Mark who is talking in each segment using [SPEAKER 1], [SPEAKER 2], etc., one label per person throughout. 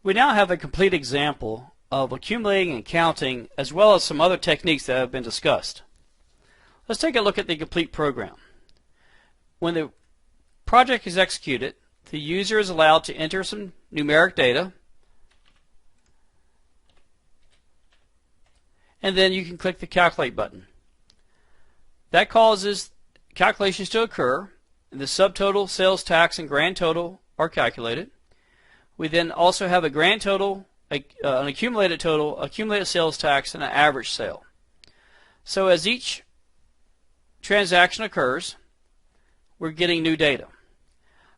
[SPEAKER 1] We now have a complete example of accumulating and counting, as well as some other techniques that have been discussed. Let's take a look at the complete program. When the project is executed, the user is allowed to enter some numeric data, and then you can click the Calculate button. That causes calculations to occur. The subtotal, sales tax, and grand total are calculated. We then also have a grand total, an accumulated total, accumulated sales tax, and an average sale. So as each transaction occurs, we're getting new data.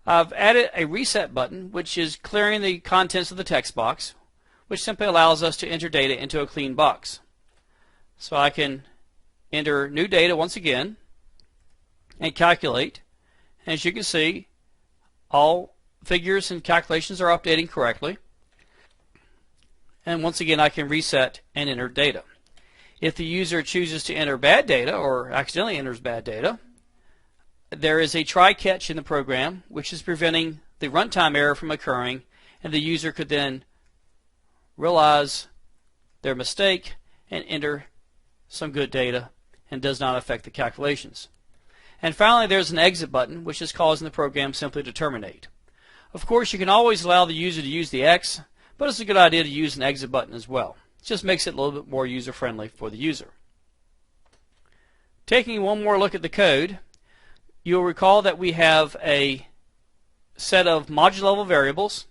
[SPEAKER 1] I've added a reset button, which is clearing the contents of the text box, which simply allows us to enter data into a clean box. So I can enter new data once again and calculate. As you can see, all figures and calculations are updating correctly. And once again, I can reset and enter data. If the user chooses to enter bad data or accidentally enters bad data, there is a try catch in the program which is preventing the runtime error from occurring, and the user could then realize their mistake and enter some good data and does not affect the calculations. And finally, there's an exit button, which is causing the program simply to terminate. Of course, you can always allow the user to use the X, but it's a good idea to use an exit button as well. It just makes it a little bit more user-friendly for the user. Taking one more look at the code, you'll recall that we have a set of module-level variables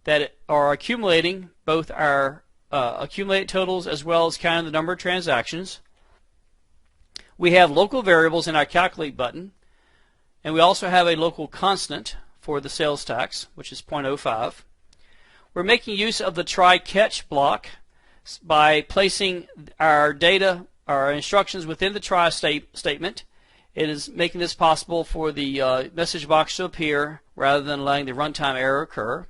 [SPEAKER 1] that are accumulating both our accumulated totals as well as counting the number of transactions. We have local variables in our Calculate button, and we also have a local constant for the sales tax, which is 0.05. We're making use of the try-catch block by placing our data, our instructions within the try statement. It is making this possible for the message box to appear rather than letting the runtime error occur.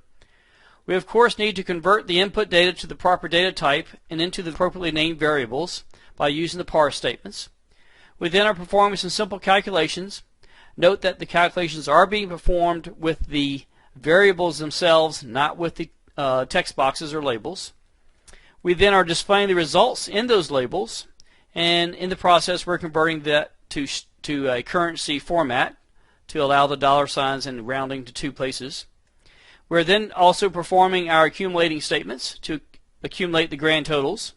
[SPEAKER 1] We of course need to convert the input data to the proper data type and into the appropriately named variables by using the parse statements. We then are performing some simple calculations. Note that the calculations are being performed with the variables themselves, not with the text boxes or labels. We then are displaying the results in those labels, and in the process we're converting that to a currency format to allow the dollar signs and rounding to two places. We're then also performing our accumulating statements to accumulate the grand totals,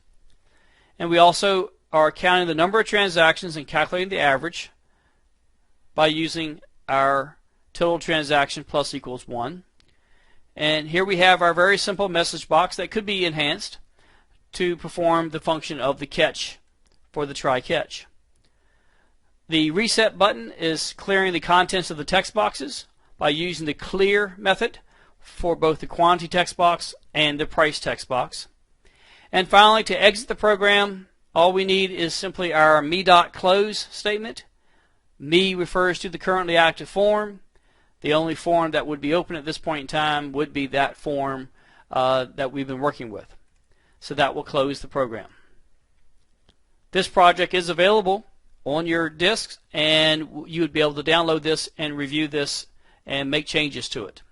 [SPEAKER 1] and we also are counting the number of transactions and calculating the average by using our total transaction plus equals 1. And here we have our very simple message box that could be enhanced to perform the function of the catch for the try catch. The reset button is clearing the contents of the text boxes by using the clear method for both the quantity text box and the price text box. And finally, to exit the program, all we need is simply our me.close statement. Me refers to the currently active form. The only form that would be open at this point in time would be that form that we've been working with. So that will close the program. This project is available on your disks, and you would be able to download this and review this and make changes to it.